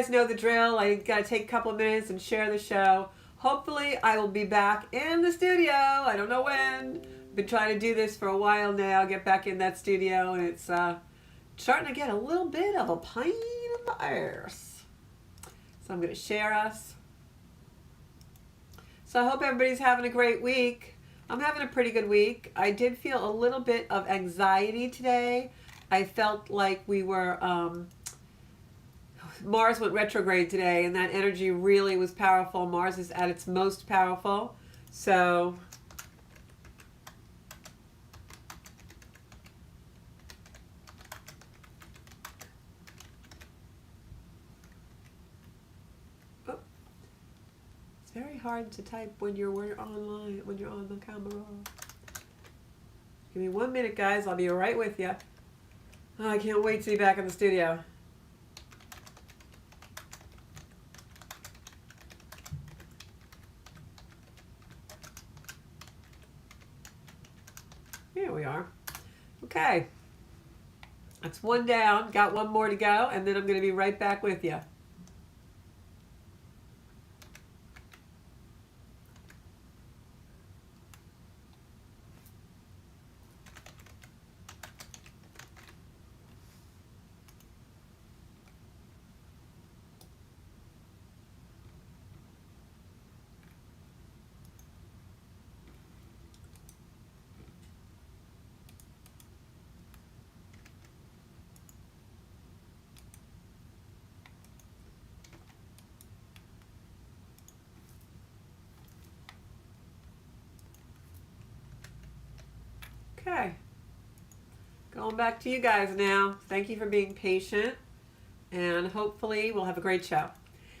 guys know the drill. I got to take a couple of minutes and share the show. Hopefully I will be back in the studio. I don't know when. Been trying to do this for a while now. Get back in that studio, and it's starting to get a little bit of a pain in the arse. So I'm going to share us. So I hope everybody's having a great week. I'm having a pretty good week. I did feel a little bit of anxiety today. I felt like we were, Mars went retrograde today, and that energy really was powerful. Mars is at its most powerful. So it's very hard to type when you're online, when you're on the camera. Give me 1 minute, guys. I'll be right with you. Oh, I can't wait to be back in the studio. Here we are. Okay. That's one down. Got one more to go, and then I'm going to be right back with you. Okay, going back to you guys now. Thank you for being patient, and hopefully we'll have a great show.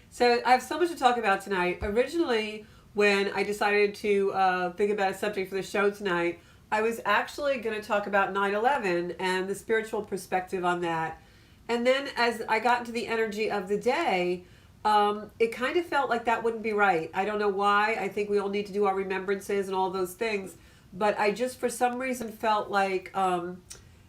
So I have so much to talk about tonight. Originally, when I decided to think about a subject for the show tonight, I was actually going to talk about 9/11 and the spiritual perspective on that. And then as I got into the energy of the day, it kind of felt like that wouldn't be right. I don't know why. I think we all need to do our remembrances and all those things. But I just, for some reason, felt like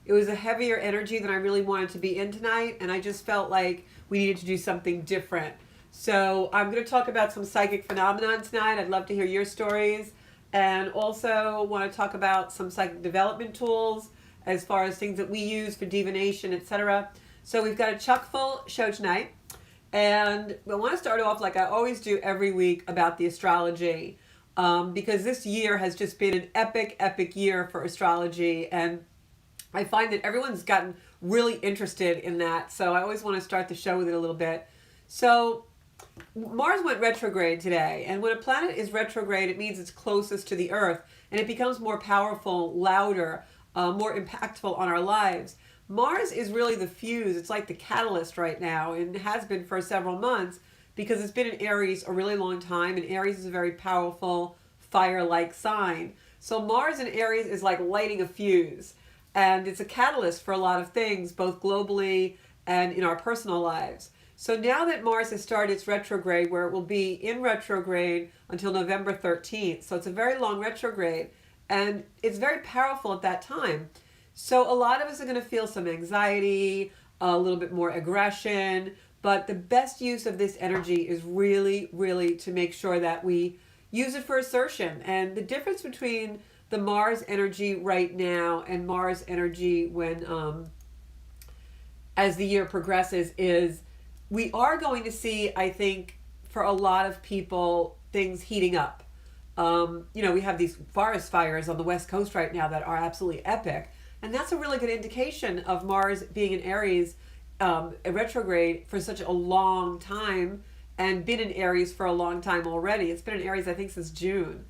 it was a heavier energy than I really wanted to be in tonight. And I just felt like we needed to do something different. So I'm going to talk about some psychic phenomenon tonight. I'd love to hear your stories. And also want to talk about some psychic development tools as far as things that we use for divination, etc. So we've got a chock-full show tonight. And I want to start off like I always do every week about the astrology. Because this year has just been an epic, epic year for astrology. And I find that everyone's gotten really interested in that. So I always want to start the show with it a little bit. So Mars went retrograde today. And when a planet is retrograde, it means it's closest to the Earth. And it becomes more powerful, louder, more impactful on our lives. Mars is really the fuse. It's like the catalyst right now. And it has been for several months. Because it's been in Aries a really long time, and Aries is a very powerful fire-like sign. So Mars in Aries is like lighting a fuse, and it's a catalyst for a lot of things, both globally and in our personal lives. So now that Mars has started its retrograde, where it will be in retrograde until November 13th, so it's a very long retrograde, and it's very powerful at that time. So a lot of us are going to feel some anxiety, a little bit more aggression. But the best use of this energy is really, really to make sure that we use it for assertion. And the difference between the Mars energy right now and Mars energy when, as the year progresses, is we are going to see, I think, for a lot of people, things heating up. We have these forest fires on the West Coast right now that are absolutely epic. And that's a really good indication of Mars being in Aries, a retrograde for such a long time, and been in Aries for a long time already. It's been in Aries, I think, since June.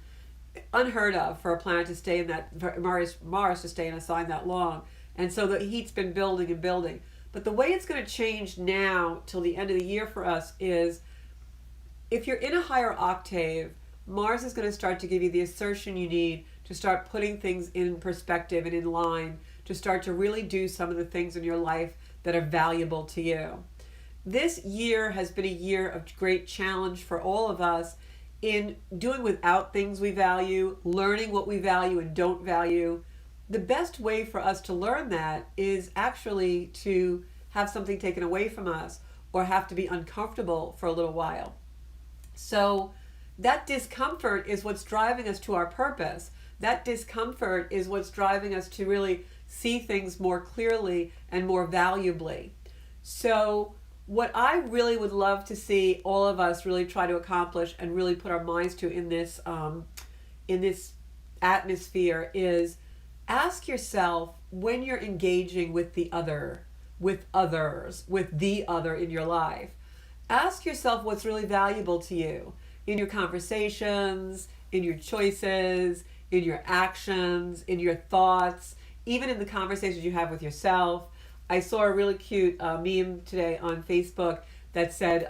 Unheard of for a planet to stay in that, for Mars to stay in a sign that long. And so the heat's been building and building. But the way it's going to change now till the end of the year for us is, if you're in a higher octave, Mars is going to start to give you the assertion you need to start putting things in perspective and in line, to start to really do some of the things in your life that are valuable to you. This year has been a year of great challenge for all of us in doing without things we value, learning what we value and don't value. The best way for us to learn that is actually to have something taken away from us, or have to be uncomfortable for a little while. So that discomfort is what's driving us to our purpose. That discomfort is what's driving us to really see things more clearly and more valuably. So what I really would love to see all of us really try to accomplish and really put our minds to in this atmosphere is ask yourself, when you're engaging with the other, with others, with the other in your life, ask yourself what's really valuable to you in your conversations, in your choices, in your actions, in your thoughts, even in the conversations you have with yourself. I saw a really cute meme today on Facebook that said,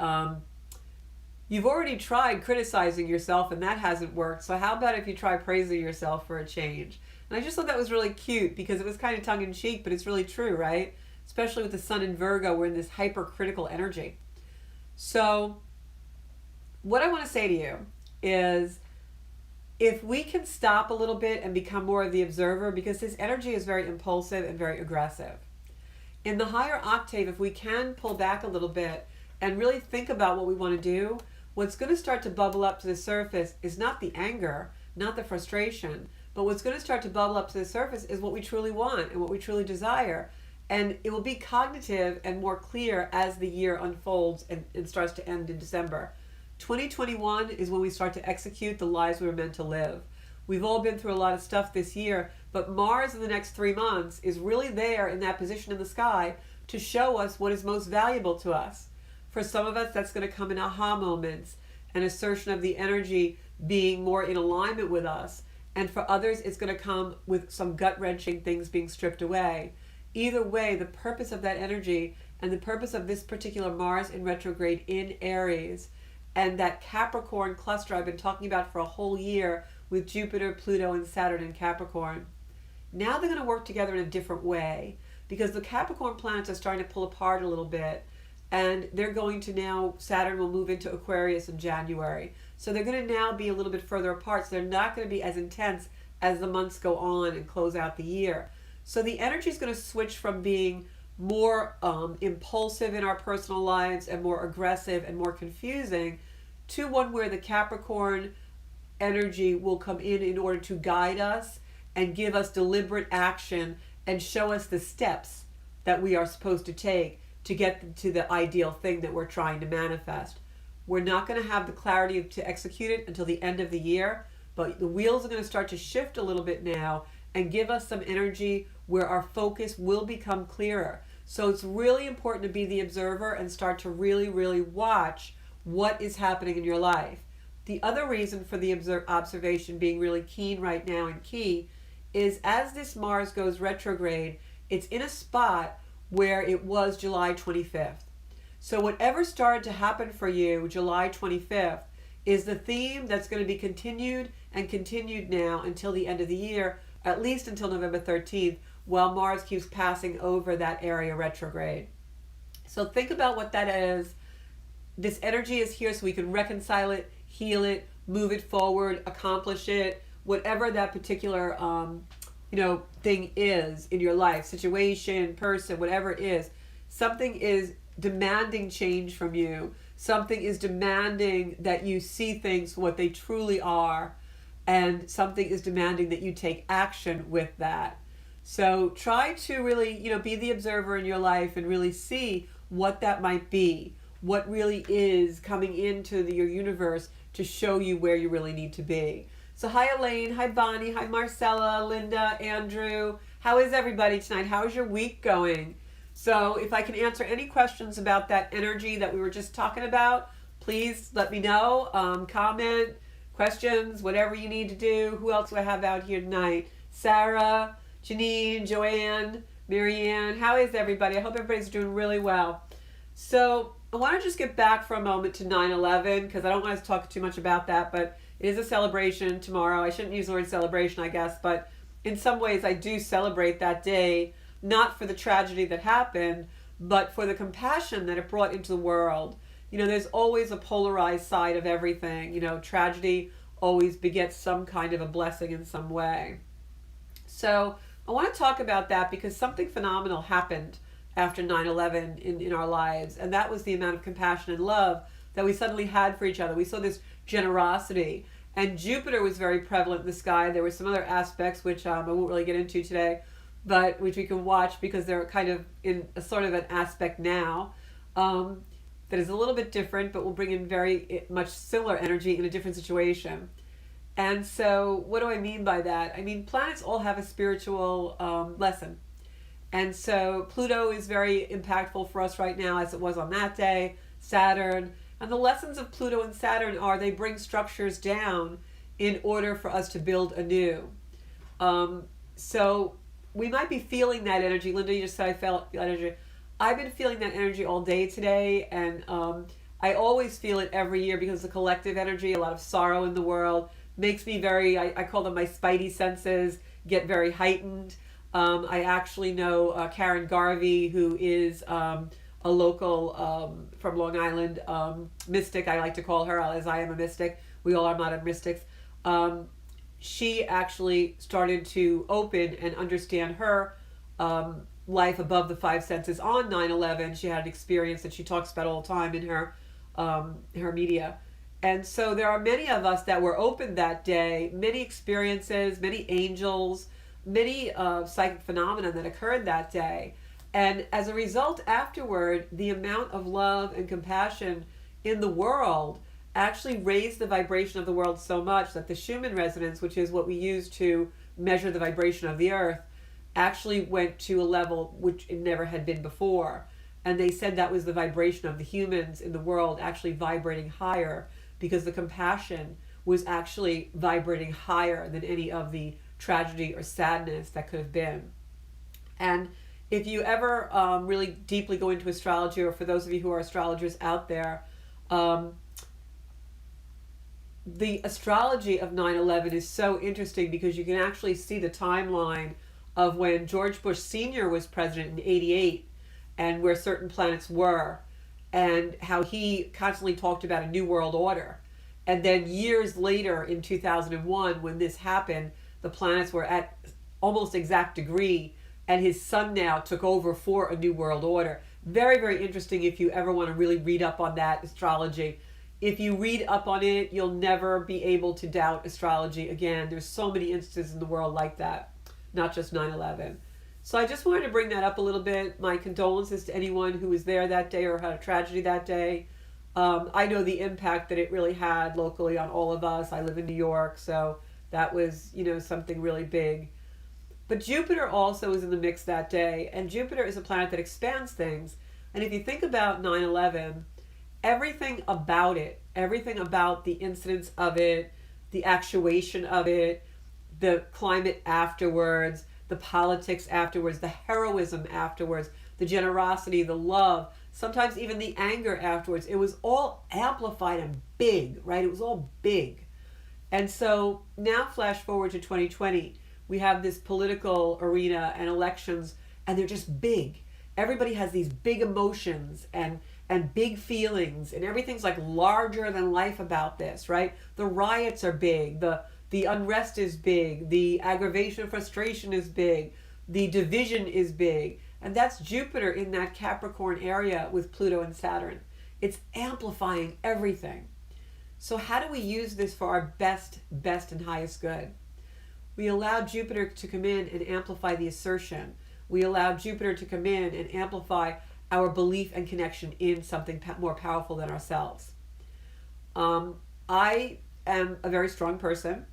you've already tried criticizing yourself and that hasn't worked, so how about if you try praising yourself for a change? And I just thought that was really cute because it was kind of tongue-in-cheek, but it's really true, right? Especially with the sun in Virgo, we're in this hypercritical energy. So what I want to say to you is, if we can stop a little bit and become more of the observer, because this energy is very impulsive and very aggressive. In the higher octave, if we can pull back a little bit and really think about what we want to do, what's going to start to bubble up to the surface is not the anger, not the frustration, but what's going to start to bubble up to the surface is what we truly want and what we truly desire. And it will be cognitive and more clear as the year unfolds and starts to end in December. 2021 is when we start to execute the lives we were meant to live. We've all been through a lot of stuff this year, but Mars in the next 3 months is really there in that position in the sky to show us what is most valuable to us. For some of us, that's going to come in aha moments, an assertion of the energy being more in alignment with us. And for others, it's going to come with some gut-wrenching things being stripped away. Either way, the purpose of that energy and the purpose of this particular Mars in retrograde in Aries and that Capricorn cluster I've been talking about for a whole year with Jupiter, Pluto, and Saturn in Capricorn, now they're going to work together in a different way because the Capricorn planets are starting to pull apart a little bit, and they're going to now, Saturn will move into Aquarius in January. So they're going to now be a little bit further apart, so they're not going to be as intense as the months go on and close out the year. So the energy is going to switch from being more impulsive in our personal lives and more aggressive and more confusing to one where the Capricorn energy will come in order to guide us and give us deliberate action and show us the steps that we are supposed to take to get to the ideal thing that we're trying to manifest. We're not going to have the clarity to execute it until the end of the year, but the wheels are going to start to shift a little bit now and give us some energy where our focus will become clearer. So it's really important to be the observer and start to really, really watch what is happening in your life. The other reason for the observation being really keen right now and key is as this Mars goes retrograde, it's in a spot where it was July 25th. So whatever started to happen for you July 25th is the theme that's going to be continued and continued now until the end of the year, at least until November 13th, while Mars keeps passing over that area retrograde. So think about what that is. This energy is here so we can reconcile it, heal it, move it forward, accomplish it, whatever that particular thing is in your life, situation, person, whatever it is. Something is demanding change from you. Something is demanding that you see things for what they truly are, and something is demanding that you take action with that. So try to really, be the observer in your life and really see what that might be, what really is coming into your universe to show you where you really need to be. So hi Elaine, hi Bonnie, hi Marcella, Linda, Andrew. How is everybody tonight? How is your week going? So if I can answer any questions about that energy that we were just talking about, please let me know. Comment, questions, whatever you need to do. Who else do I have out here tonight? Sarah, Janine, Joanne, Marianne. How is everybody? I hope everybody's doing really well. So I want to just get back for a moment to 9/11 because I don't want to talk too much about that, but it is a celebration tomorrow. I shouldn't use the word celebration, I guess, but in some ways I do celebrate that day, not for the tragedy that happened, but for the compassion that it brought into the world. There's always a polarized side of everything. Tragedy always begets some kind of a blessing in some way. So I want to talk about that because something phenomenal happened after 9/11 in our lives. And that was the amount of compassion and love that we suddenly had for each other. We saw this generosity. And Jupiter was very prevalent in the sky. There were some other aspects, which I won't really get into today, but which we can watch because they're kind of in a sort of an aspect now that is a little bit different, but will bring in very much similar energy in a different situation. And so what do I mean by that? I mean, planets all have a spiritual lesson. And so Pluto is very impactful for us right now, as it was on that day, Saturn. And the lessons of Pluto and Saturn are they bring structures down in order for us to build anew. So we might be feeling that energy. Linda, you just said I felt that energy. I've been feeling that energy all day today, and I always feel it every year because the collective energy, a lot of sorrow in the world, makes me very, I call them my spidey senses, get very heightened. I actually know Karen Garvey, who is a local from Long Island mystic, I like to call her, as I am a mystic. We all are modern mystics. She actually started to open and understand her life above the five senses on 9/11. She had an experience that she talks about all the time in her media. And so there are many of us that were open that day, many experiences, many angels, many psychic phenomena that occurred that day. And as a result, afterward, the amount of love and compassion in the world actually raised the vibration of the world so much that the Schumann resonance, which is what we use to measure the vibration of the earth, actually went to a level which it never had been before. And they said that was the vibration of the humans in the world actually vibrating higher, because the compassion was actually vibrating higher than any of the tragedy or sadness that could have been. And if you ever really deeply go into astrology, or for those of you who are astrologers out there, the astrology of 9/11 is so interesting because you can actually see the timeline of when George Bush Sr. was president in 88 and where certain planets were, and how he constantly talked about a new world order. And then years later in 2001, when this happened, the planets were at almost exact degree, and his son now took over for a new world order. Very, very interesting if you ever want to really read up on that astrology. If you read up on it, you'll never be able to doubt astrology again. There's so many instances in the world like that, not just 9/11. So I just wanted to bring that up a little bit. My condolences to anyone who was there that day or had a tragedy that day. I know the impact that it really had locally on all of us. I live in New York, so that was, something really big. But Jupiter also was in the mix that day, and Jupiter is a planet that expands things. And if you think about 9/11, everything about it, everything about the incidents of it, the actuation of it, the climate afterwards, the politics afterwards, the heroism afterwards, the generosity, the love, sometimes even the anger afterwards, it was all amplified and big, right? It was all big. And so now flash forward to 2020, we have this political arena and elections, and they're just big. Everybody has these big emotions and big feelings, and everything's like larger than life about this, right? The riots are big, the unrest is big, the aggravation and frustration is big, the division is big. And that's Jupiter in that Capricorn area with Pluto and Saturn. It's amplifying everything. So how do we use this for our best and highest good? We allow Jupiter to come in and amplify the assertion. We allow Jupiter to come in and amplify our belief and connection in something more powerful than ourselves. I am a very strong person,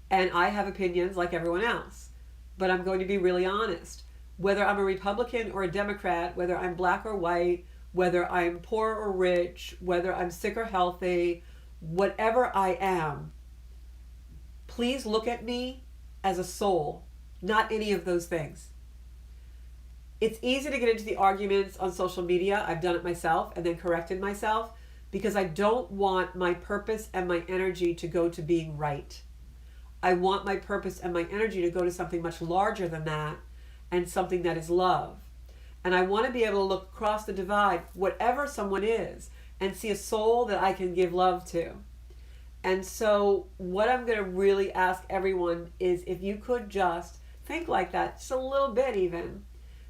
and I have opinions like everyone else. But I'm going to be really honest. Whether I'm a Republican or a Democrat, whether I'm black or white, whether I'm poor or rich, whether I'm sick or healthy, whatever I am, please look at me as a soul, not any of those things. It's easy to get into the arguments on social media. I've done it myself and then corrected myself because I don't want my purpose and my energy to go to being right. I want my purpose and my energy to go to something much larger than that, and something that is love. And I want to be able to look across the divide, whatever someone is, and see a soul that I can give love to. And so what I'm going to really ask everyone is if you could just think like that, just a little bit even.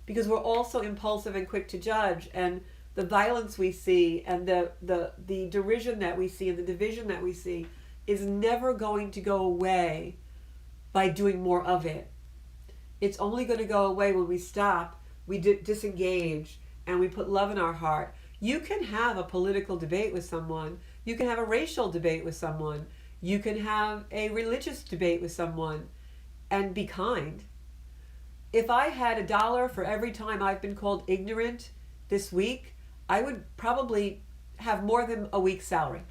because we're also impulsive and quick to judge, and the violence we see and the derision that we see and the division that we see is never going to go away by doing more of it. It's only going to go away when we stop, we disengage, and we put love in our heart. You can have a political debate with someone. You can have a racial debate with someone. You can have a religious debate with someone and be kind. If I had $1 for every time I've been called ignorant this week, I would probably have more than a week's salary.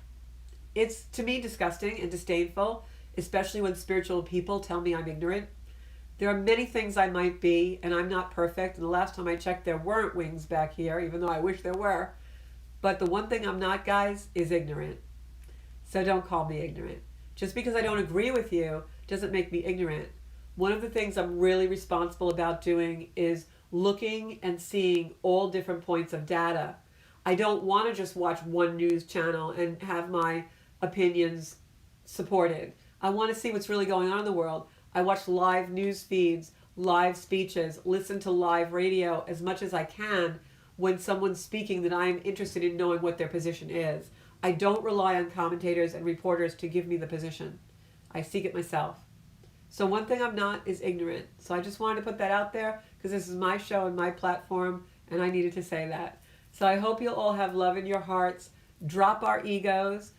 It's, to me, disgusting and disdainful, especially when spiritual people tell me I'm ignorant. There are many things I might be, and I'm not perfect. And the last time I checked, there weren't wings back here, even though I wish there were. But the one thing I'm not, guys, is ignorant. So don't call me ignorant. Just because I don't agree with you doesn't make me ignorant. One of the things I'm really responsible about doing is looking and seeing all different points of data. I don't want to just watch one news channel and have my opinions supported. I want to see what's really going on in the world. I watch live news feeds, live speeches, listen to live radio as much as I can when someone's speaking that I'm interested in knowing what their position is. I don't rely on commentators and reporters to give me the position. I seek it myself. So one thing I'm not is ignorant. So I just wanted to put that out there because this is my show and my platform, and I needed to say that. So I hope you'll all have love in your hearts. Drop our egos.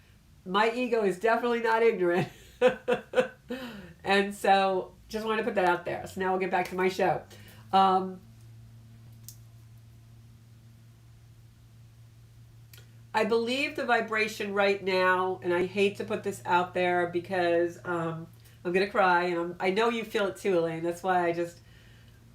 My ego is definitely not ignorant. And so just wanted to put that out there. So now we'll get back to my show. I believe the vibration right now, and I hate to put this out there because I'm going to cry, and I know you feel it too, Elaine. That's why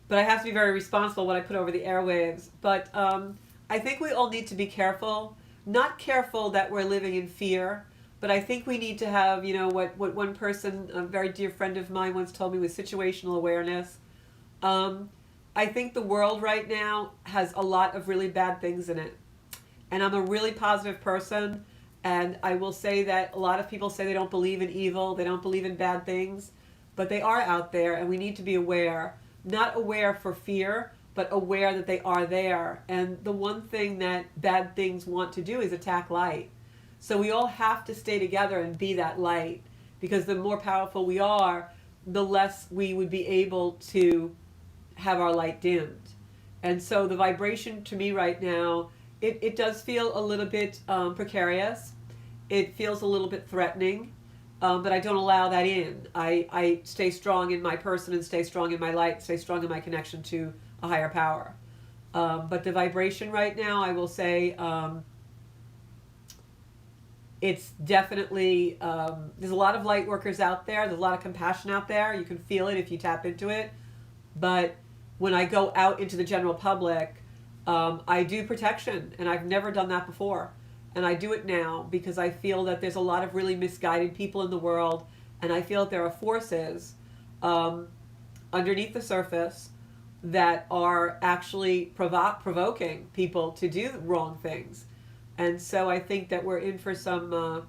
but I have to be very responsible when I put over the airwaves. But I think we all need to be careful. Not careful that we're living in fear, but I think we need to have, what one person, a very dear friend of mine once told me was situational awareness. I think the world right now has a lot of really bad things in it. And I'm a really positive person, and I will say that a lot of people say they don't believe in evil, they don't believe in bad things, but they are out there, and we need to be aware. Not aware for fear, but aware that they are there. And the one thing that bad things want to do is attack light. So we all have to stay together and be that light, because the more powerful we are, the less we would be able to have our light dimmed. And so the vibration to me right now, it does feel a little bit precarious. It feels a little bit threatening, but I don't allow that in. I stay strong in my person and stay strong in my light, stay strong in my connection to a higher power. But the vibration right now, I will say, it's definitely, there's a lot of light workers out there. There's a lot of compassion out there. You can feel it if you tap into it. But when I go out into the general public, I do protection, and I've never done that before. And I do it now because I feel that there's a lot of really misguided people in the world, and I feel that there are forces underneath the surface that are actually provoking people to do wrong things. And so I think that we're in for some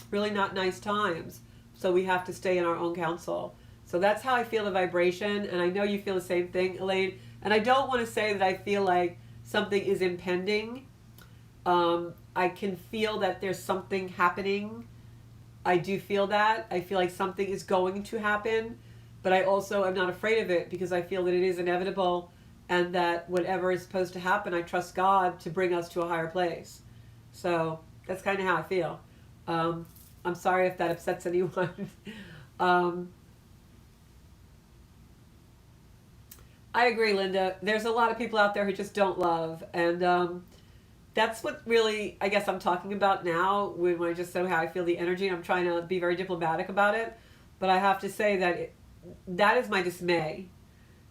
really not nice times. So we have to stay in our own counsel. So that's how I feel the vibration, and I know you feel the same thing, Elaine. And I don't want to say that I feel like something is impending. I can feel that there's something happening. I do feel that. I feel like something is going to happen, but I also am not afraid of it because I feel that it is inevitable, and that whatever is supposed to happen, I trust God to bring us to a higher place. So that's kind of how I feel. I'm sorry if that upsets anyone. I agree, Linda. There's a lot of people out there who just don't love. And that's what really, I guess I'm talking about now when I just say how I feel the energy. I'm trying to be very diplomatic about it. But I have to say that that is my dismay,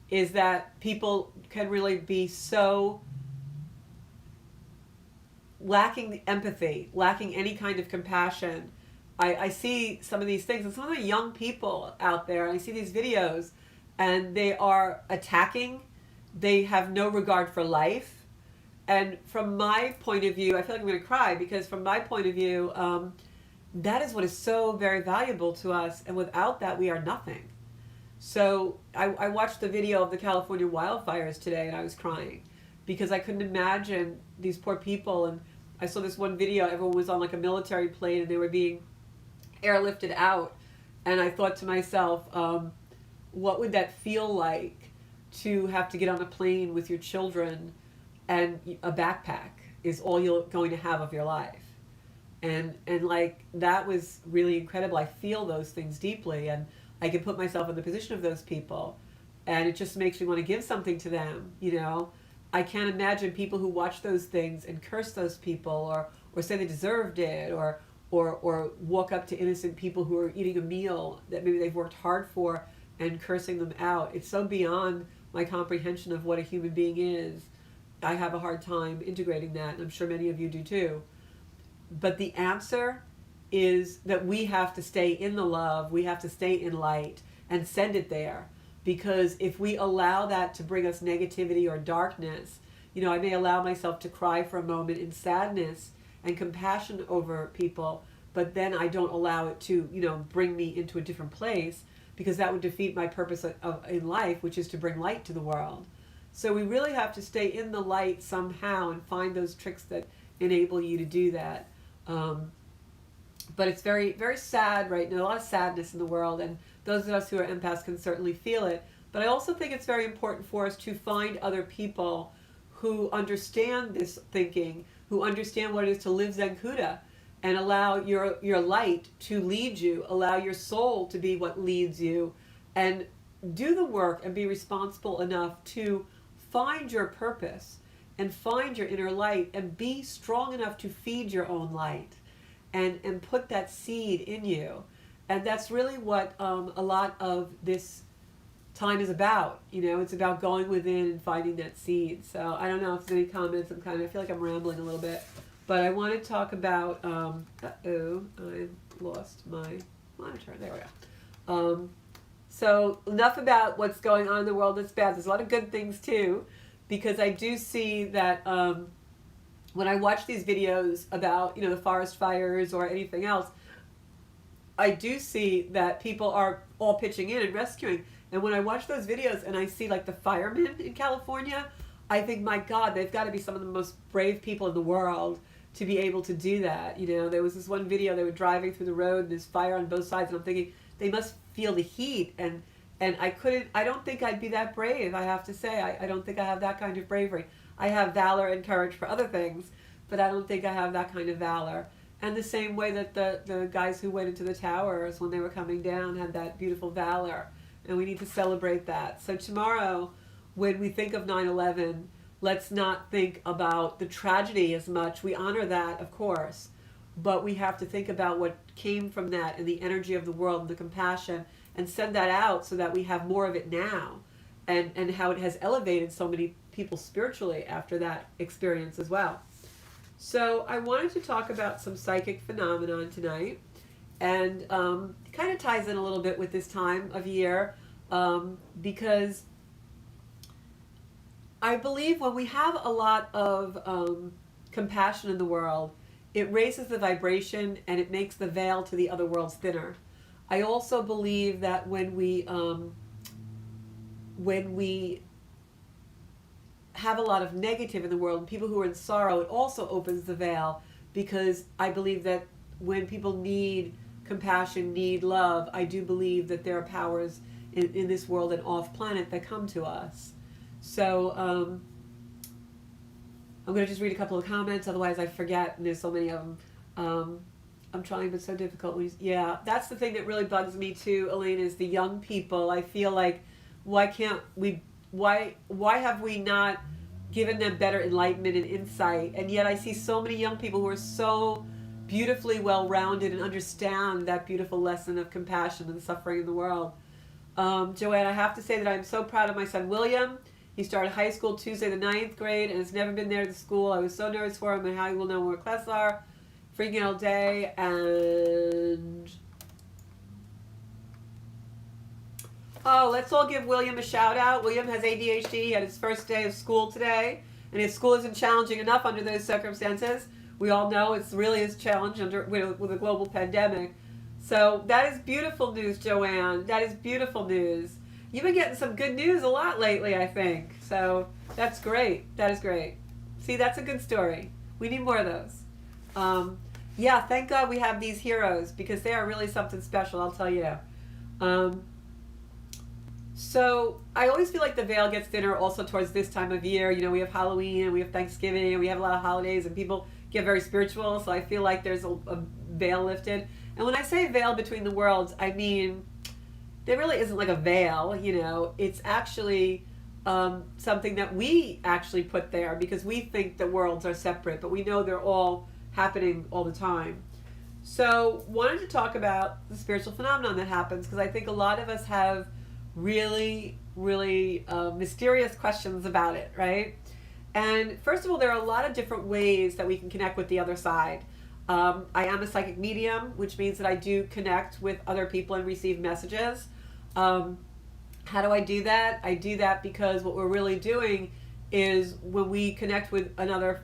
is that people can really be so lacking the empathy, lacking any kind of compassion. I see some of these things, and some of the young people out there, and I see these videos, and they are attacking. They have no regard for life. And from my point of view, I feel like I'm going to cry, because from my point of view, that is what is so very valuable to us. And without that, we are nothing. So I watched the video of the California wildfires today, and I was crying because I couldn't imagine these poor people. And I saw this one video, everyone was on like a military plane and they were being airlifted out. And I thought to myself, what would that feel like to have to get on a plane with your children and a backpack is all you're going to have of your life? And like, that was really incredible. I feel those things deeply, and I can put myself in the position of those people, and it just makes me want to give something to them, you know. I can't imagine people who watch those things and curse those people, or say they deserved it, or walk up to innocent people who are eating a meal that maybe they've worked hard for and cursing them out. It's so beyond my comprehension of what a human being is. I have a hard time integrating that, and I'm sure many of you do too. But the answer is that we have to stay in the love, we have to stay in light and send it there. Because if we allow that to bring us negativity or darkness, you know, I may allow myself to cry for a moment in sadness and compassion over people, but then I don't allow it to, you know, bring me into a different place, because that would defeat my purpose in life, which is to bring light to the world. So we really have to stay in the light somehow and find those tricks that enable you to do that. But it's very, very sad right now, a lot of sadness in the world, and those of us who are empaths can certainly feel it. But I also think it's very important for us to find other people who understand this thinking, who understand what it is to live Zen Kuda, and allow your light to lead you, allow your soul to be what leads you, and do the work and be responsible enough to find your purpose and find your inner light and be strong enough to feed your own light and put that seed in you. And that's really what a lot of this time is about. You know, it's about going within and finding that seed. So I don't know if there's any comments. I feel like I'm rambling a little bit. But I want to talk about, I lost my monitor. There we go. So enough about what's going on in the world that's bad. There's a lot of good things too, because I do see that when I watch these videos about, you know, the forest fires or anything else, I do see that people are all pitching in and rescuing. And when I watch those videos and I see like the firemen in California, I think, my God, they've got to be some of the most brave people in the world to be able to do that. You know, there was this one video, they were driving through the road and there's fire on both sides, and I'm thinking they must feel the heat, and I don't think I'd be that brave, I have to say. I don't think I have that kind of bravery. I have valor and courage for other things, but I don't think I have that kind of valor. And the same way that the guys who went into the towers when they were coming down had that beautiful valor, and we need to celebrate that. So tomorrow, when we think of 9/11, let's not think about the tragedy as much. We honor that, of course, but we have to think about what came from that and the energy of the world and the compassion, and send that out so that we have more of it now, and how it has elevated so many people spiritually after that experience as well. So I wanted to talk about some psychic phenomenon tonight, and it kind of ties in a little bit with this time of year, because I believe when we have a lot of compassion in the world, it raises the vibration and it makes the veil to the other worlds thinner. I also believe that when we have a lot of negative in the world and people who are in sorrow, it also opens the veil, because I believe that when people need compassion, need love, I do believe that there are powers in this world and off planet that come to us. So I'm going to just read a couple of comments, otherwise I forget, and there's so many of them. I'm trying, but it's so difficult. Yeah, that's the thing that really bugs me too, Elaine, is the young people. I feel like, why have we not given them better enlightenment and insight? And yet I see so many young people who are so beautifully well-rounded and understand that beautiful lesson of compassion and suffering in the world. Joanne, I have to say that I'm so proud of my son William. He started high school Tuesday the 9th grade and has never been there to school. I was so nervous for him and how he will know where classes are. Freaking all day. And let's all give William a shout out. William has ADHD. He had his first day of school today, and his school isn't challenging enough under those circumstances. We all know it's really is challenged with a global pandemic. So that is beautiful news, Joanne. That is beautiful news. You've been getting some good news a lot lately, I think. So that's great. That is great. See, that's a good story. We need more of those. Yeah, thank God we have these heroes because they are really something special, I'll tell you. So I always feel like the veil gets thinner also towards this time of year. You know, we have Halloween and we have Thanksgiving and we have a lot of holidays and people get very spiritual. So I feel like there's a veil lifted. And when I say veil between the worlds, I mean, there really isn't like a veil, you know. It's actually something that we actually put there because we think the worlds are separate, but we know they're all happening all the time. So wanted to talk about the spiritual phenomenon that happens because I think a lot of us have really, really mysterious questions about it, right? And first of all, there are a lot of different ways that we can connect with the other side. I am a psychic medium, which means that I do connect with other people and receive messages. How do I do that? I do that because what we're really doing is when we connect with another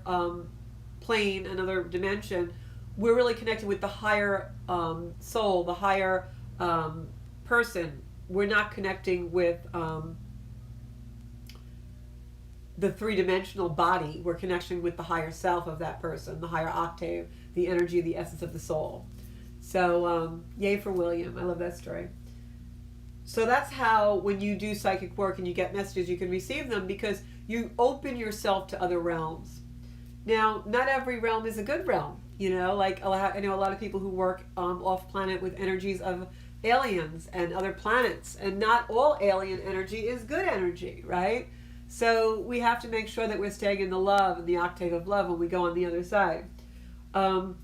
plane, another dimension, we're really connected with the higher soul, the higher person. We're not connecting with the three-dimensional body. We're connecting with the higher self of that person, the higher octave, the energy, the essence of the soul. So yay for William. I love that story. So that's how when you do psychic work and you get messages, you can receive them because you open yourself to other realms. Now, not every realm is a good realm. You know, like I know a lot of people who work off planet with energies of aliens and other planets, and not all alien energy is good energy, right? So we have to make sure that we're staying in the love and the octave of love when we go on the other side. So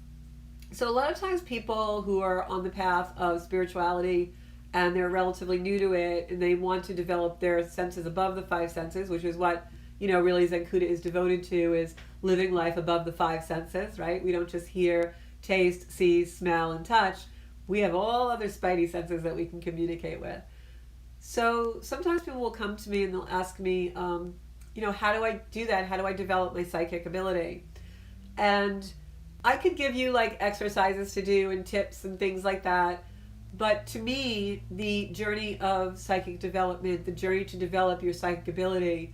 a lot of times people who are on the path of spirituality and they're relatively new to it and they want to develop their senses above the five senses, which is what, you know, really Zen Kuda is devoted to, is living life above the five senses, right? We don't just hear, taste, see, smell, and touch. We have all other spidey senses that we can communicate with. So sometimes people will come to me and they'll ask me, you know, how do I do that? How do I develop my psychic ability? And I could give you like exercises to do and tips and things like that. But to me, the journey of psychic development, the journey to develop your psychic ability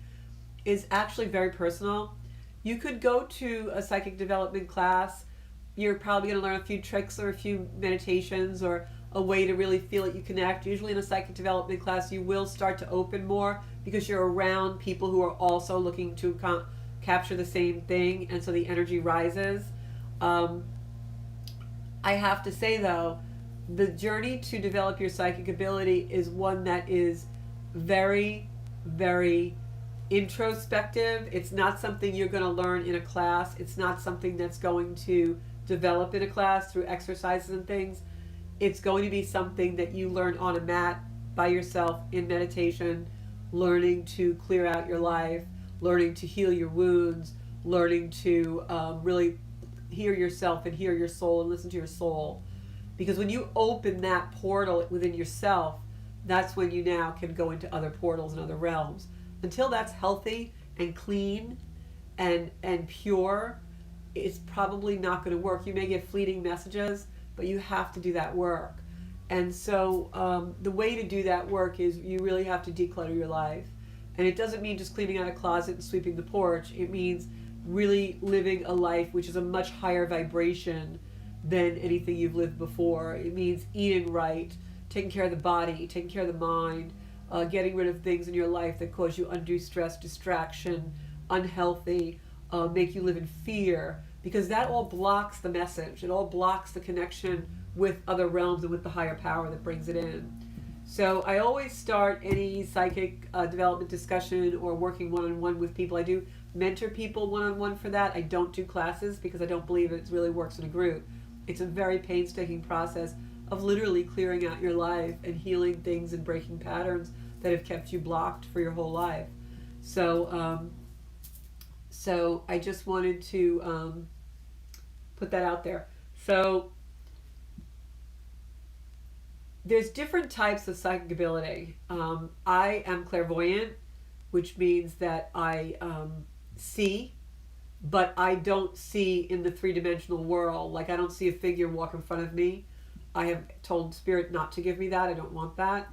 is actually very personal. You could go to a psychic development class. You're probably going to learn a few tricks or a few meditations or a way to really feel that you connect. Usually in a psychic development class, you will start to open more because you're around people who are also looking to capture the same thing, and so the energy rises. I have to say though, the journey to develop your psychic ability is one that is very, very introspective. It's not something you're going to learn in a class. It's not something that's going to develop in a class through exercises and things. It's going to be something that you learn on a mat by yourself in meditation, learning to clear out your life, learning to heal your wounds, learning to really hear yourself and hear your soul and listen to your soul. Because when you open that portal within yourself, that's when you now can go into other portals and other realms. Until that's healthy and clean and pure, it's probably not going to work. You may get fleeting messages, but you have to do that work. And so the way to do that work is you really have to declutter your life. And it doesn't mean just cleaning out a closet and sweeping the porch. It means really living a life which is a much higher vibration than anything you've lived before. It means eating right, taking care of the body, taking care of the mind, getting rid of things in your life that cause you undue stress, distraction, unhealthy, make you live in fear, because that all blocks the message. It all blocks the connection with other realms and with the higher power that brings it in. So I always start any psychic development discussion or working one-on-one with people. I do mentor people one-on-one for that. I don't do classes because I don't believe it really works in a group. It's a very painstaking process of literally clearing out your life and healing things and breaking patterns that have kept you blocked for your whole life. So I just wanted to put that out there. So there's different types of psychic ability. I am clairvoyant, which means that I see, but I don't see in the three-dimensional world. Like, I don't see a figure walk in front of me. I have told Spirit not to give me that. I don't want that.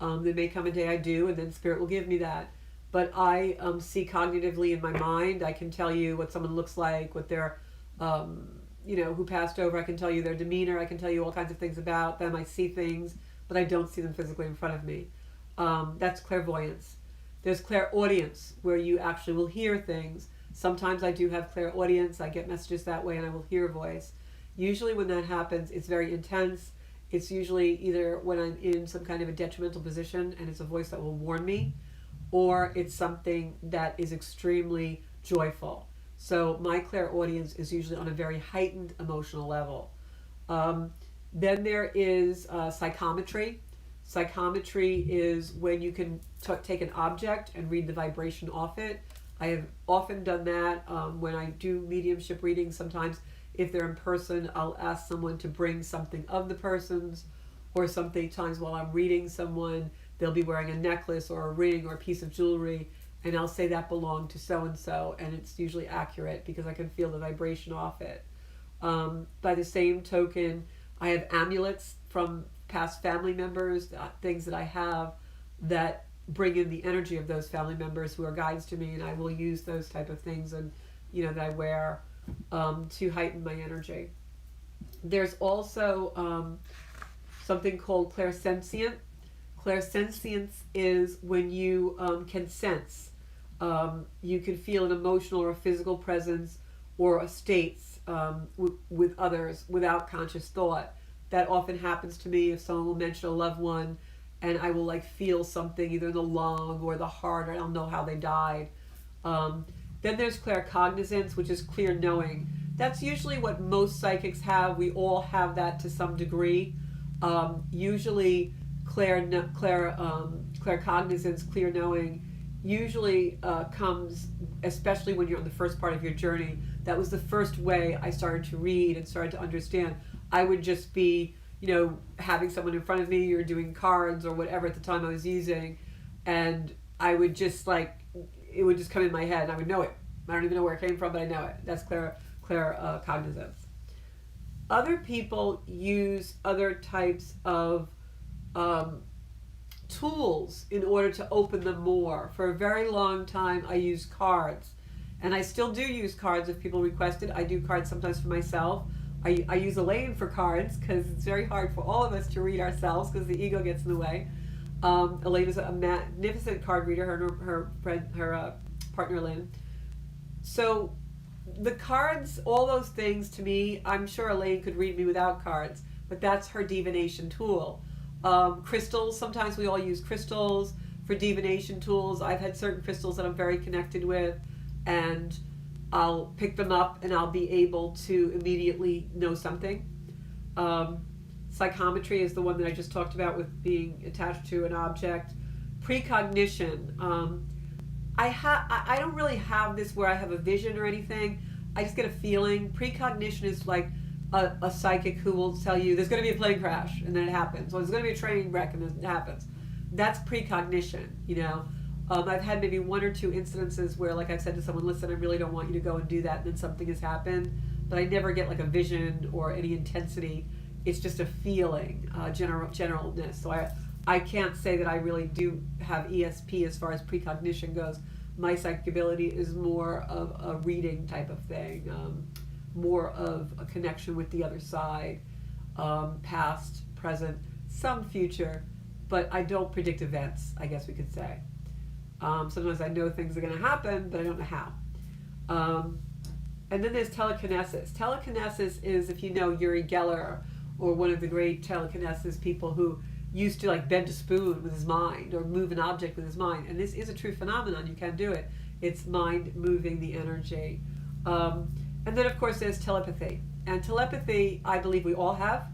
There may come a day I do, and then Spirit will give me that. But I see cognitively in my mind. I can tell you what someone looks like, what their, who passed over. I can tell you their demeanor. I can tell you all kinds of things about them. I see things, but I don't see them physically in front of me. That's clairvoyance. There's clairaudience, where you actually will hear things. Sometimes I do have clairaudience. I get messages that way, and I will hear a voice. Usually when that happens, it's very intense. It's usually either when I'm in some kind of a detrimental position and it's a voice that will warn me, or it's something that is extremely joyful. So my clairaudience is usually on a very heightened emotional level. Then there is psychometry. Psychometry is when you can take an object and read the vibration off it. I have often done that when I do mediumship readings. Sometimes if they're in person, I'll ask someone to bring something of the person's, or sometimes while I'm reading someone, they'll be wearing a necklace or a ring or a piece of jewelry, and I'll say that belonged to so-and-so, and it's usually accurate because I can feel the vibration off it. By the same token, I have amulets from past family members, things that I have that bring in the energy of those family members who are guides to me, and I will use those type of things and that I wear to heighten my energy. There's also something called clairsentient. Clairsentience is when you can sense. You can feel an emotional or a physical presence or a states with others without conscious thought. That often happens to me if someone will mention a loved one, and I will feel something either in the lung or the heart, or I'll know how they died. Then there's claircognizance, which is clear knowing. That's usually what most psychics have. We all have that to some degree. Usually claircognizance, clear knowing, usually comes, especially when you're on the first part of your journey. That was the first way I started to read and started to understand. I would just be, having someone in front of me or doing cards or whatever at the time I was using, and I would just it would just come in my head and I would know it. I don't even know where it came from, but I know it. That's claircognizance. Other people use other types of tools in order to open them more. For a very long time, I used cards, and I still do use cards if people request it. I do cards sometimes for myself. I use Elaine for cards because it's very hard for all of us to read ourselves because the ego gets in the way. Elaine is a magnificent card reader, her partner Lynn. So the cards, all those things to me, I'm sure Elaine could read me without cards, but that's her divination tool. Crystals, sometimes we all use crystals for divination tools. I've had certain crystals that I'm very connected with, and I'll pick them up and I'll be able to immediately know something. Psychometry is the one that I just talked about with being attached to an object. Precognition. I don't really have this where I have a vision or anything. I just get a feeling. Precognition is like a psychic who will tell you there's going to be a plane crash, and then it happens. Or there's going to be a train wreck, and then it happens. That's precognition, I've had maybe one or two incidences where, I've said to someone, listen, I really don't want you to go and do that, and then something has happened. But I never get a vision or any intensity. It's just a feeling, generalness. So I can't say that I really do have ESP as far as precognition goes. My psychic ability is more of a reading type of thing, more of a connection with the other side, past, present, some future, but I don't predict events, I guess we could say. Sometimes I know things are going to happen, but I don't know how. And then there's telekinesis. Telekinesis is, if you know Uri Geller, or one of the great telekinesis people who used to bend a spoon with his mind or move an object with his mind. And this is a true phenomenon. You can do it. It's mind moving the energy. And then, of course, there's telepathy. And telepathy, I believe we all have.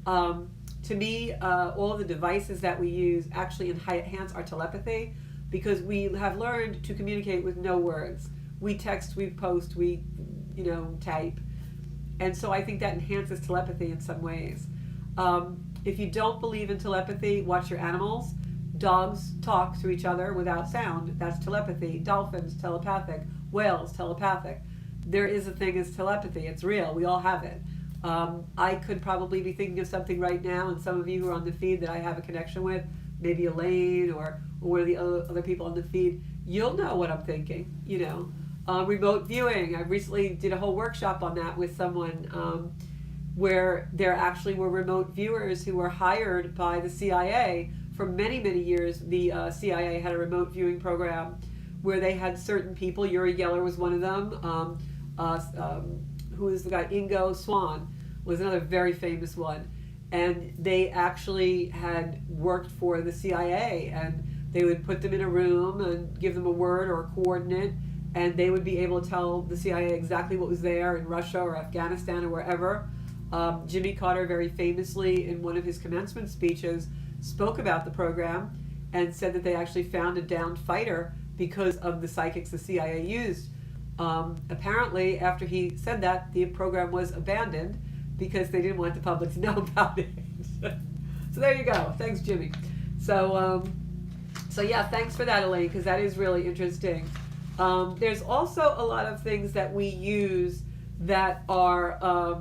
To me, all of the devices that we use actually enhance our telepathy, because we have learned to communicate with no words. We text, we post, we type. And so I think that enhances telepathy in some ways. If you don't believe in telepathy, watch your animals. Dogs talk to each other without sound. That's telepathy. Dolphins, telepathic. Whales, telepathic. There is a thing as telepathy. It's real. We all have it. I could probably be thinking of something right now, and some of you who are on the feed that I have a connection with maybe Elaine or one of the other people on the feed, you'll know what I'm thinking, you know. Remote viewing, I recently did a whole workshop on that with someone, where there actually were remote viewers who were hired by the CIA for many, many years. The CIA had a remote viewing program where they had certain people. Uri Geller was one of them. Who is the guy? Ingo Swann was another very famous one. And they actually had worked for the CIA, and they would put them in a room and give them a word or a coordinate, and they would be able to tell the CIA exactly what was there in Russia or Afghanistan or wherever. Jimmy Carter very famously, in one of his commencement speeches, spoke about the program and said that they actually found a downed fighter because of the psychics the CIA used. Apparently, after he said that, the program was abandoned because they didn't want the public to know about it. So there you go. Thanks, Jimmy. So yeah, thanks for that, Elaine, because that is really interesting. There's also a lot of things that we use that are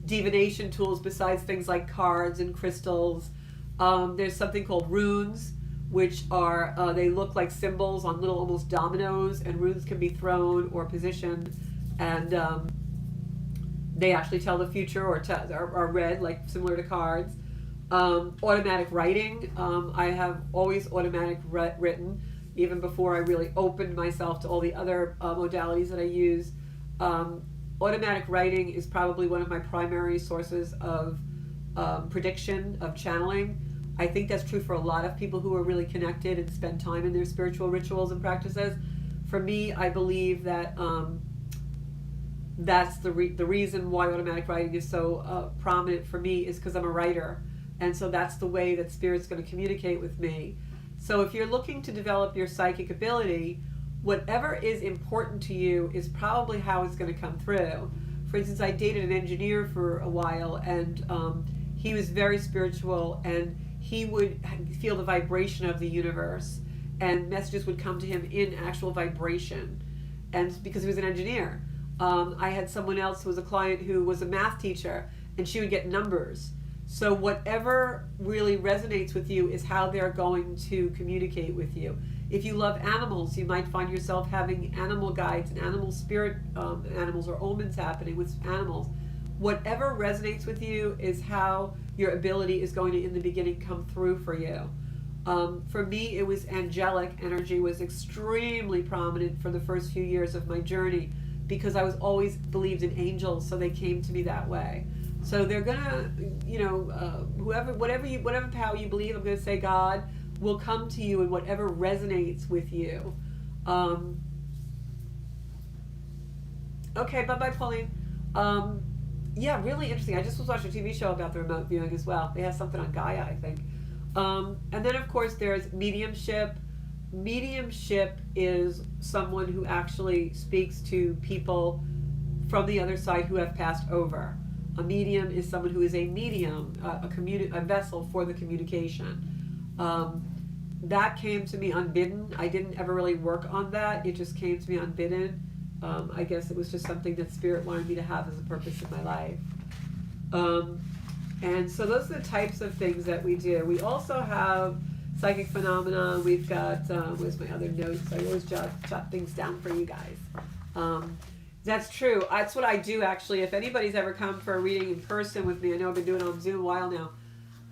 divination tools besides things like cards and crystals. There's something called runes, which are, they look like symbols on little almost dominoes, and runes can be thrown or positioned, and they actually tell the future or are read, like similar to cards. Automatic writing. I have always automatic written, even before I really opened myself to all the other modalities that I use. Automatic writing is probably one of my primary sources of prediction, of channeling. I think that's true for a lot of people who are really connected and spend time in their spiritual rituals and practices. For me, I believe that that's the reason why automatic writing is so prominent for me, is because I'm a writer. And so that's the way that Spirit's going to communicate with me. So if you're looking to develop your psychic ability, whatever is important to you is probably how it's going to come through. For instance, I dated an engineer for a while, and he was very spiritual, and he would feel the vibration of the universe, and messages would come to him in actual vibration, and because he was an engineer. I had someone else who was a client who was a math teacher, and she would get numbers. So whatever really resonates with you is how they're going to communicate with you. If you love animals, you might find yourself having animal guides and animal spirit animals or omens happening with animals. Whatever resonates with you is how your ability is going to, in the beginning, come through for you. For me, it was angelic energy was extremely prominent for the first few years of my journey, because I was always believed in angels, so they came to me that way. So they're gonna, whatever power you believe, I'm gonna say God will come to you in whatever resonates with you. Okay, bye-bye, Pauline. Yeah, really interesting. I just was watching a TV show about the remote viewing as well. They have something on Gaia, I think. And then, of course, there's mediumship. Mediumship is someone who actually speaks to people from the other side who have passed over. A medium is someone who is a medium, a vessel for the communication. That came to me unbidden. I didn't ever really work on that. It just came to me unbidden. I guess it was just something that Spirit wanted me to have as a purpose in my life. And so those are the types of things that we do. We also have psychic phenomena. We've got, where's my other notes? I always jot things down for you guys. That's true. That's what I do, actually. If anybody's ever come for a reading in person with me, I know I've been doing it on Zoom a while now.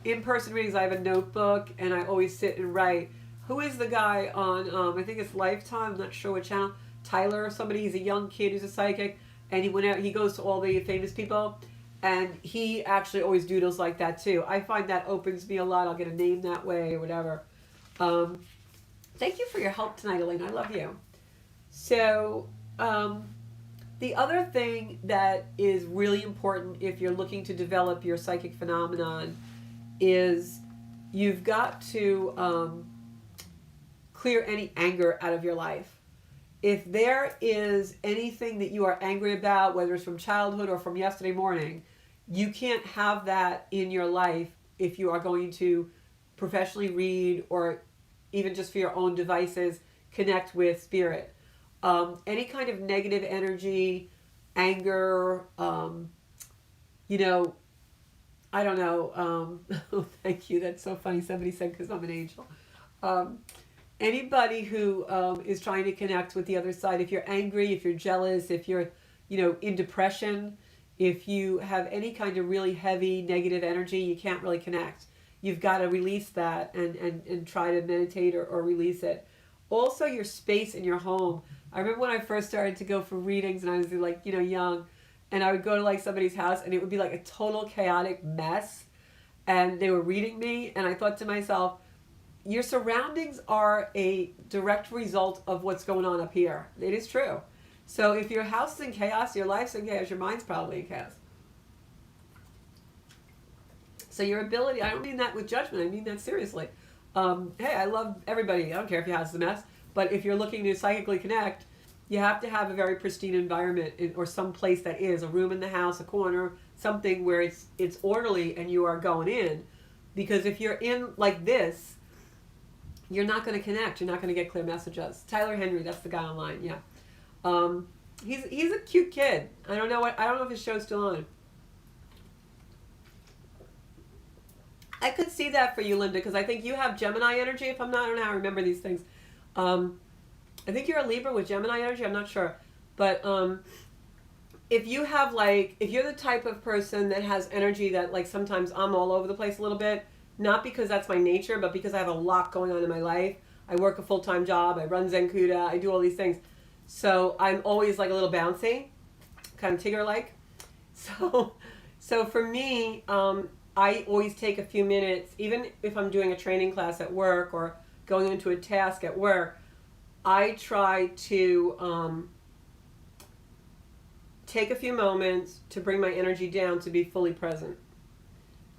In-person readings, I have a notebook, and I always sit and write. Who is the guy on, I think it's Lifetime, I'm not sure what channel, Tyler or somebody? He's a young kid who's a psychic, and he goes to all the famous people, and he actually always doodles like that too. I find that opens me a lot. I'll get a name that way or whatever. Thank you for your help tonight, Elaine. I love you. So, the other thing that is really important if you're looking to develop your psychic phenomenon is you've got to clear any anger out of your life. If there is anything that you are angry about, whether it's from childhood or from yesterday morning, you can't have that in your life if you are going to professionally read, or even just for your own devices, connect with Spirit. Any kind of negative energy, anger, I don't know. Oh, thank you. That's so funny. Somebody said because I'm an angel. Um, Anybody who is trying to connect with the other side, if you're angry, if you're jealous, if you're, in depression, if you have any kind of really heavy negative energy, you can't really connect. You've got to release that and try to meditate or release it. Also, your space in your home. I remember when I first started to go for readings and I was like, young, and I would go to like somebody's house and it would be like a total chaotic mess. And they were reading me, and I thought to myself, your surroundings are a direct result of what's going on up here. It is true. So if your house is in chaos, your life's in chaos, your mind's probably in chaos. So your ability, I don't mean that with judgment, I mean that seriously. Hey, I love everybody. I don't care if your house is a mess. But if you're looking to psychically connect, you have to have a very pristine environment or some place that is, a room in the house, a corner, something where it's orderly and you are going in. Because if you're in like this, you're not going to connect. You're not going to get clear messages. Tyler Henry, that's the guy online. Yeah, he's a cute kid. I don't know if his show's still on. I could see that for you, Linda, because I think you have Gemini energy. If I'm not, I don't know how I remember these things. I think you're a Libra with Gemini energy. I'm not sure, but if you have if you're the type of person that has energy that like sometimes I'm all over the place a little bit. Not because that's my nature, but because I have a lot going on in my life. I work a full-time job. I run Zenkuda. I do all these things. So I'm always like a little bouncy, kind of Tigger-like. So for me, I always take a few minutes, even if I'm doing a training class at work or going into a task at work, I try to take a few moments to bring my energy down to be fully present.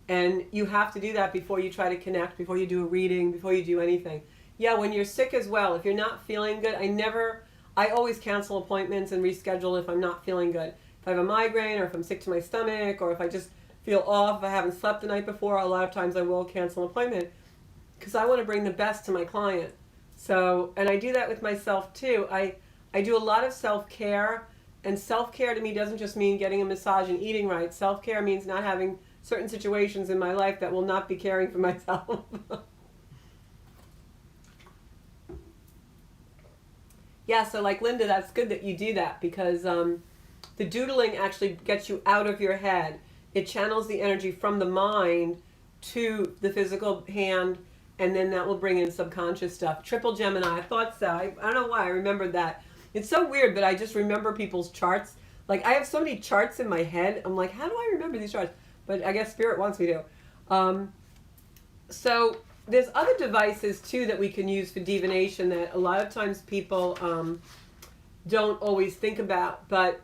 And you have to do that before you try to connect, before you do a reading, before you do anything. Yeah, when you're sick as well, if you're not feeling good, I always cancel appointments and reschedule if I'm not feeling good. If I have a migraine or if I'm sick to my stomach or if I just feel off, if I haven't slept the night before, a lot of times I will cancel an appointment because I want to bring the best to my client. So, and I do that with myself too. I do a lot of self-care, and self-care to me doesn't just mean getting a massage and eating right. Self-care means not having certain situations in my life that will not be caring for myself. Yeah, so like Linda, that's good that you do that because the doodling actually gets you out of your head. It channels the energy from the mind to the physical hand, and then that will bring in subconscious stuff. Triple Gemini, I thought so. I don't know why I remembered that. It's so weird, but I just remember people's charts. Like I have so many charts in my head. I'm like, how do I remember these charts? But I guess Spirit wants me to. So there's other devices too that we can use for divination that a lot of times people don't always think about. But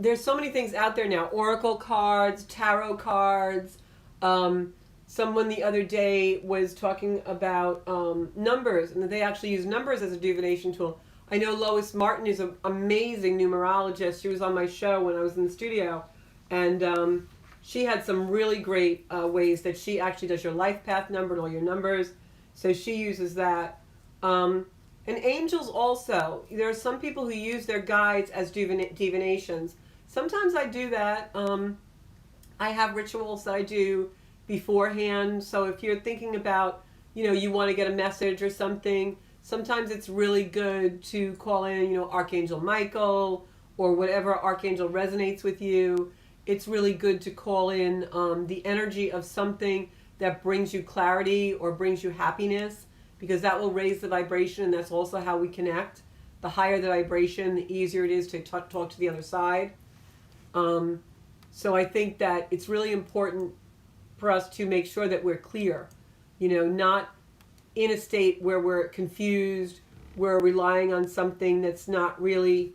there's so many things out there now. Oracle cards, tarot cards. Someone the other day was talking about numbers, and that they actually use numbers as a divination tool. I know Lois Martin is an amazing numerologist. She was on my show when I was in the studio. And she had some really great ways that she actually does your life path number and all your numbers. So she uses that. And angels also. There are some people who use their guides as divinations. Sometimes I do that. I have rituals that I do beforehand. So if you're thinking about, you want to get a message or something, sometimes it's really good to call in, Archangel Michael or whatever archangel resonates with you. It's really good to call in the energy of something that brings you clarity or brings you happiness, because that will raise the vibration, and that's also how we connect. The higher the vibration, the easier it is to talk to the other side. So I think that it's really important for us to make sure that we're clear, not in a state where we're confused, we're relying on something that's not really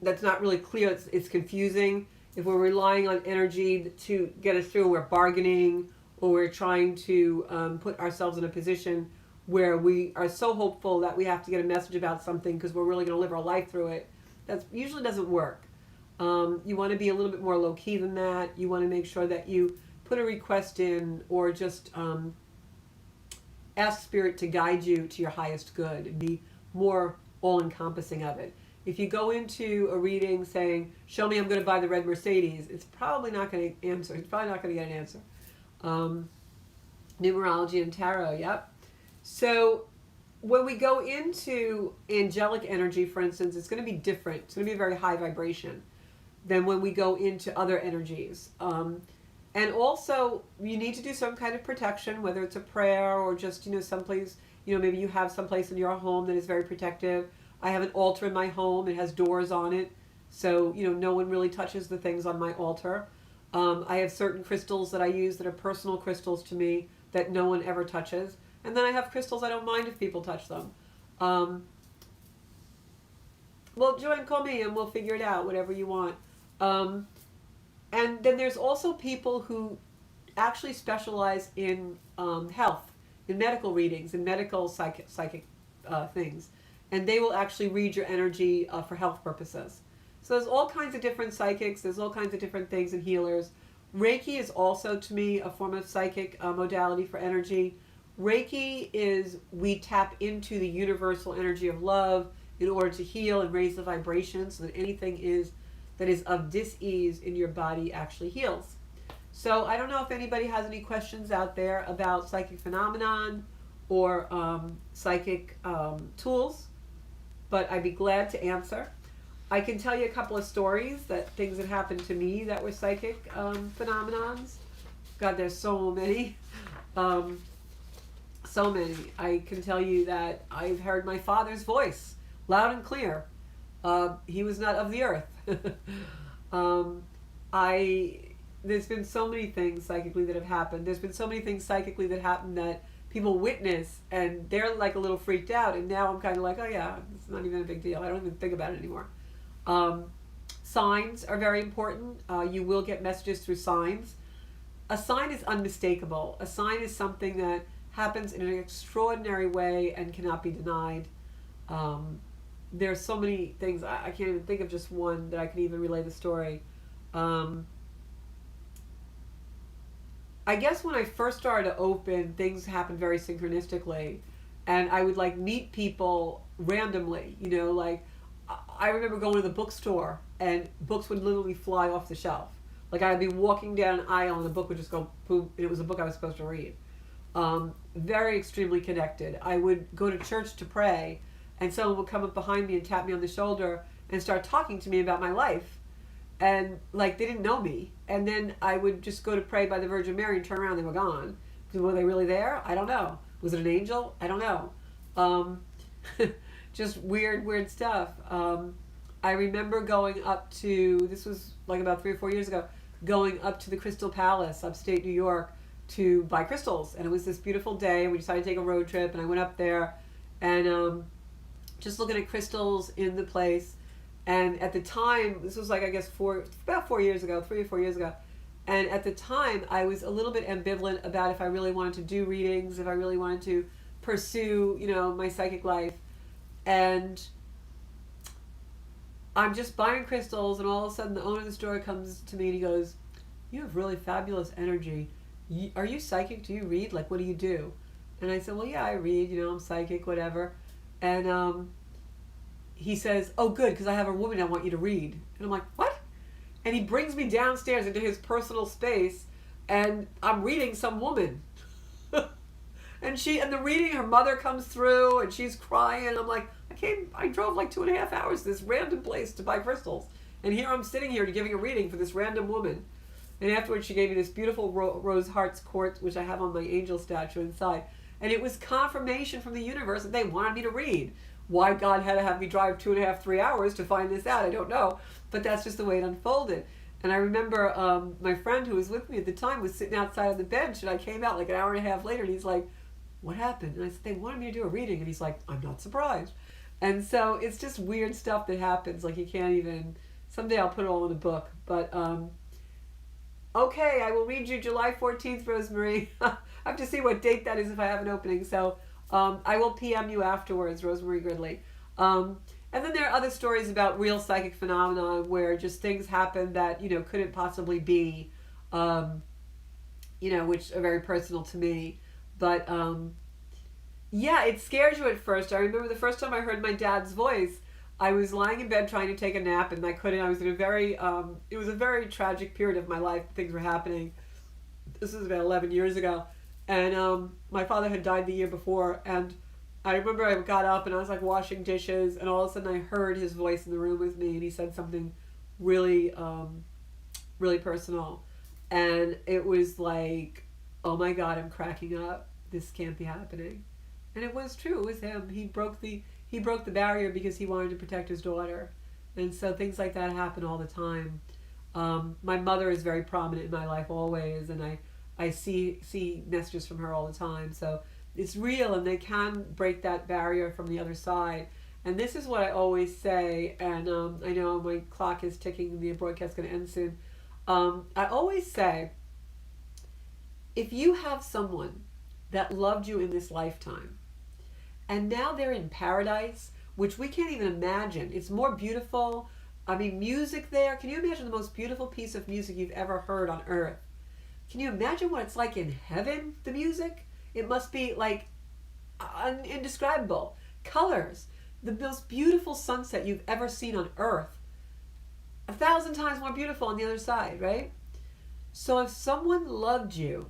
that's not really clear. It's confusing. If we're relying on energy to get us through, we're bargaining, or we're trying to put ourselves in a position where we are so hopeful that we have to get a message about something because we're really going to live our life through it. That usually doesn't work. You want to be a little bit more low-key than that. You want to make sure that you put a request in, or just ask Spirit to guide you to your highest good and be more all-encompassing of it. If you go into a reading saying, show me I'm going to buy the red Mercedes, it's probably not going to answer. It's probably not going to get an answer. Numerology and Tarot, yep. So when we go into angelic energy, for instance, it's going to be different. It's going to be a very high vibration than when we go into other energies. And also, you need to do some kind of protection, whether it's a prayer or just, someplace, maybe you have someplace in your home that is very protective. I have an altar in my home. It has doors on it. So, no one really touches the things on my altar. I have certain crystals that I use that are personal crystals to me that no one ever touches. And then I have crystals I don't mind if people touch them. Well, join, call me, and we'll figure it out, whatever you want. And then there's also people who actually specialize in health, in medical readings, in medical psychic things. And they will actually read your energy for health purposes. So there's all kinds of different psychics. There's all kinds of different things and healers. Reiki is also, to me, a form of psychic modality for energy. Reiki is, we tap into the universal energy of love in order to heal and raise the vibration so that anything that is of dis-ease in your body actually heals. So I don't know if anybody has any questions out there about psychic phenomenon or psychic tools, but I'd be glad to answer. I can tell you a couple of stories things that happened to me that were psychic phenomenons. God, there's so many. So many. I can tell you that I've heard my father's voice loud and clear. He was not of the earth. There's been so many things psychically that have happened. There's been so many things psychically that happened that people witness and they're like a little freaked out. And now I'm kind of like, oh yeah, it's not even a big deal. I don't even think about it anymore. Signs are very important. You will get messages through signs. A sign is unmistakable. A sign is something that happens in an extraordinary way and cannot be denied. There's so many things. I can't even think of just one that I can even relay the story. I guess when I first started to open, things happened very synchronistically. And I would meet people randomly, I remember going to the bookstore and books would literally fly off the shelf. I'd be walking down an aisle and the book would just go boom, and it was a book I was supposed to read. Very extremely connected. I would go to church to pray and someone would come up behind me and tap me on the shoulder and start talking to me about my life. And they didn't know me. And then I would just go to pray by the Virgin Mary and turn around, they were gone. Were they really there? I don't know. Was it an angel? I don't know. Just weird stuff. I remember going up to, this was about 3 or 4 years ago, going up to the Crystal Palace, upstate New York, to buy crystals. And it was this beautiful day, and we decided to take a road trip, and I went up there, and just looking at crystals in the place. And at the time, this was about 4 years ago, 3 or 4 years ago, and at the time, I was a little bit ambivalent about if I really wanted to do readings, if I really wanted to pursue, my psychic life. And I'm just buying crystals, and all of a sudden the owner of the store comes to me and he goes, "You have really fabulous energy. Are you psychic? Do you read? What do you do?" And I said, "Well, yeah, I read. I'm psychic, whatever." And he says, "Oh, good, because I have a woman I want you to read." And I'm like, "What?" And he brings me downstairs into his personal space, and I'm reading some woman. And the reading, her mother comes through, and she's crying. And I'm like, I drove 2.5 hours to this random place to buy crystals. And here I'm sitting here giving a reading for this random woman. And afterwards, she gave me this beautiful rose hearts quartz, which I have on my angel statue inside. And it was confirmation from the universe that they wanted me to read. Why God had to have me drive 2.5, 3 hours to find this out, I don't know. But that's just the way it unfolded. And I remember my friend who was with me at the time was sitting outside on the bench, and I came out an hour and a half later, and he's like, "What happened?" And I said, "They wanted me to do a reading." And he's like, "I'm not surprised." And so it's just weird stuff that happens. You can't even, someday I'll put it all in a book. But, okay, I will read you July 14th, Rosemary. I have to see what date that is if I have an opening. So I will PM you afterwards, Rosemary Gridley. And then there are other stories about real psychic phenomena where just things happen that, couldn't possibly be, which are very personal to me. But, yeah, it scares you at first. I remember the first time I heard my dad's voice, I was lying in bed trying to take a nap, and I couldn't. I was in a very, it was a very tragic period of my life. Things were happening. This was about 11 years ago. And my father had died the year before. And I remember I got up and I was like washing dishes. And all of a sudden I heard his voice in the room with me. And he said something really, really personal. And it was like, oh my God, I'm cracking up. This can't be happening. And it was true. It was him. He broke the barrier because he wanted to protect his daughter. And so things like that happen all the time. My mother is very prominent in my life always, and I see messages from her all the time. So it's real, and they can break that barrier from the other side. And this is what I always say, and I know my clock is ticking and the broadcast is going to end soon. I always say, if you have someone that loved you in this lifetime, and now they're in paradise, which we can't even imagine. It's more beautiful. I mean, music there. Can you imagine the most beautiful piece of music you've ever heard on earth? Can you imagine what it's like in heaven, the music? It must be like indescribable. Colors. The most beautiful sunset you've ever seen on earth. 1,000 times more beautiful on the other side, right? So if someone loved you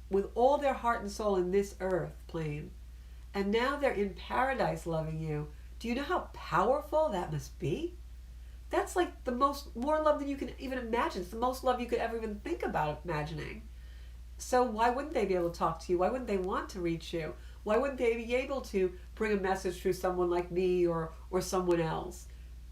with all their heart and soul in this earth plane, and now they're in paradise loving you, do you know how powerful that must be? That's like more love than you can even imagine. It's the most love you could ever even think about imagining. So why wouldn't they be able to talk to you? Why wouldn't they want to reach you? Why wouldn't they be able to bring a message through someone like me or someone else?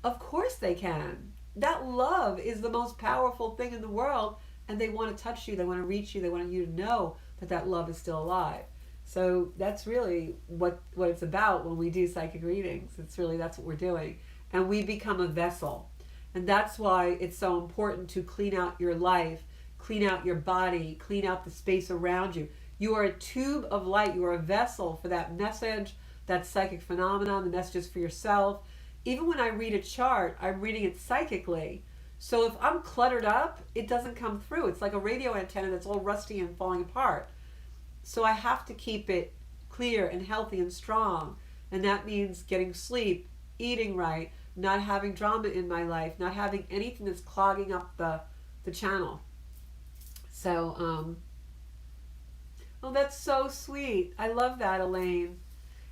Of course they can. That love is the most powerful thing in the world, and they want to touch you, they want to reach you, they want you to know that love is still alive. So that's really what it's about when we do psychic readings. It's really, that's what we're doing. And we become a vessel. And that's why it's so important to clean out your life, clean out your body, clean out the space around you. You are a tube of light. You are a vessel for that message, that psychic phenomenon, the messages for yourself. Even when I read a chart, I'm reading it psychically. So if I'm cluttered up, it doesn't come through. It's like a radio antenna that's all rusty and falling apart. So I have to keep it clear and healthy and strong. And that means getting sleep, eating right, not having drama in my life, not having anything that's clogging up the channel. So, oh, that's so sweet. I love that, Elaine.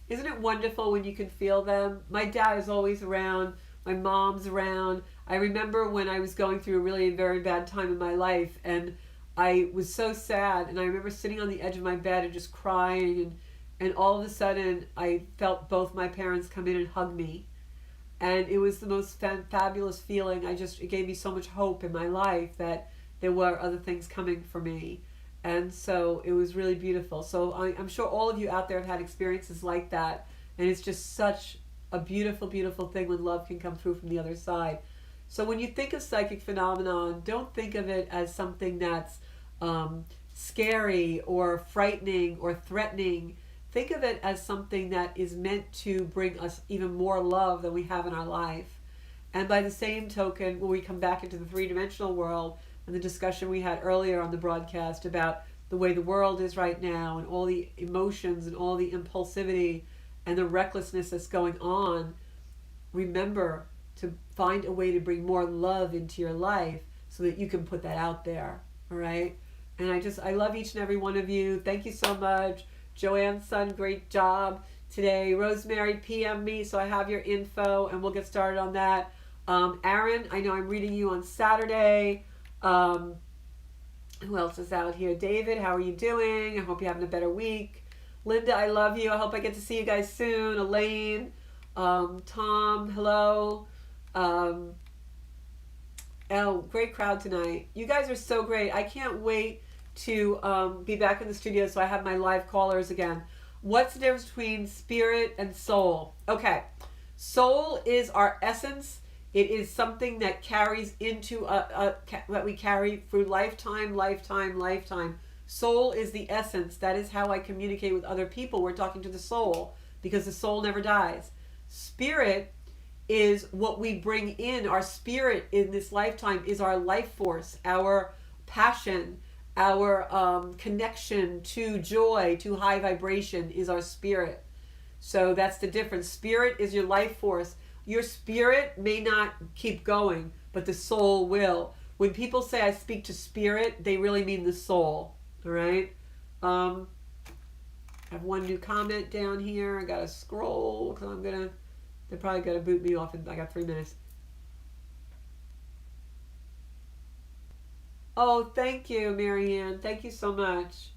Isn't it wonderful when you can feel them? My dad is always around. My mom's around. I remember when I was going through a really very bad time in my life, and I was so sad, and I remember sitting on the edge of my bed and just crying, and all of a sudden I felt both my parents come in and hug me, and it was the most fabulous feeling. It gave me so much hope in my life that there were other things coming for me, and so it was really beautiful. So I'm sure all of you out there have had experiences like that, and it's just such a beautiful, beautiful thing when love can come through from the other side. So when you think of psychic phenomenon, don't think of it as something that's scary or frightening or threatening. Think of it as something that is meant to bring us even more love than we have in our life. And by the same token, when we come back into the three-dimensional world, and the discussion we had earlier on the broadcast about the way the world is right now and all the emotions and all the impulsivity and the recklessness that's going on, remember to find a way to bring more love into your life so that you can put that out there. All right? And I love each and every one of you. Thank you so much. Joanne's son, great job today. Rosemary, PM me so I have your info and we'll get started on that. Aaron, I know I'm reading you on Saturday. Who else is out here? David, how are you doing? I hope you're having a better week. Linda, I love you. I hope I get to see you guys soon. Elaine, Tom, hello. Great crowd tonight. You guys are so great. I can't wait to be back in the studio so I have my live callers again. What's the difference between spirit and soul? Okay, soul is our essence. It is something that carries into that we carry through lifetime. Soul is the essence. That is how I communicate with other people. We're talking to the soul because the soul never dies. Spirit is what we bring in. Our spirit in this lifetime is our life force, our passion, our connection to joy, to high vibration is our spirit. So that's the difference. Spirit is your life force. your spirit may not keep going, but the soul will. When people say I speak to spirit, they really mean the soul. All right. I have one new comment down here. I gotta scroll because they're probably gonna boot me off and I got 3 minutes. Oh, thank you, Marianne. Thank you so much.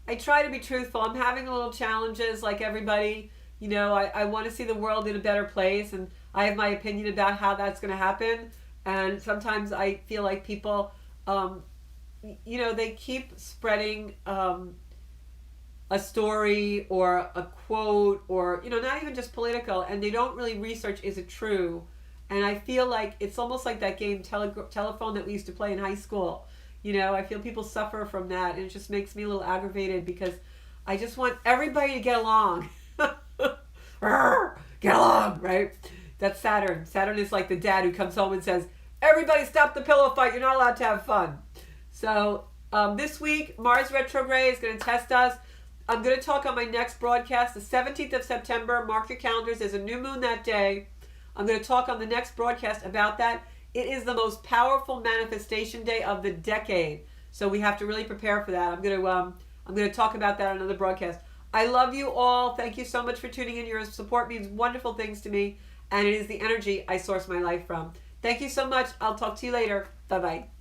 I try to be truthful. I'm having a little challenges like everybody. You know, I want to see the world in a better place, and I have my opinion about how that's going to happen. And sometimes I feel like people, you know, they keep spreading a story or a quote or, you know, not even just political, and they don't really research, is it true? And I feel like it's almost like that game telephone that we used to play in high school. You know, I feel people suffer from that, and it just makes me a little aggravated because I just want everybody to get along. Get along, right? That's Saturn. Saturn is like the dad who comes home and says, everybody stop the pillow fight. You're not allowed to have fun. So this week, Mars retrograde is going to test us. I'm going to talk on my next broadcast, the 17th of September. Mark your calendars. There's a new moon that day. I'm going to talk on the next broadcast about that. It is the most powerful manifestation day of the decade. So we have to really prepare for that. I'm going to talk about that on another broadcast. I love you all. Thank you so much for tuning in. Your support means wonderful things to me, and it is the energy I source my life from. Thank you so much. I'll talk to you later. Bye-bye.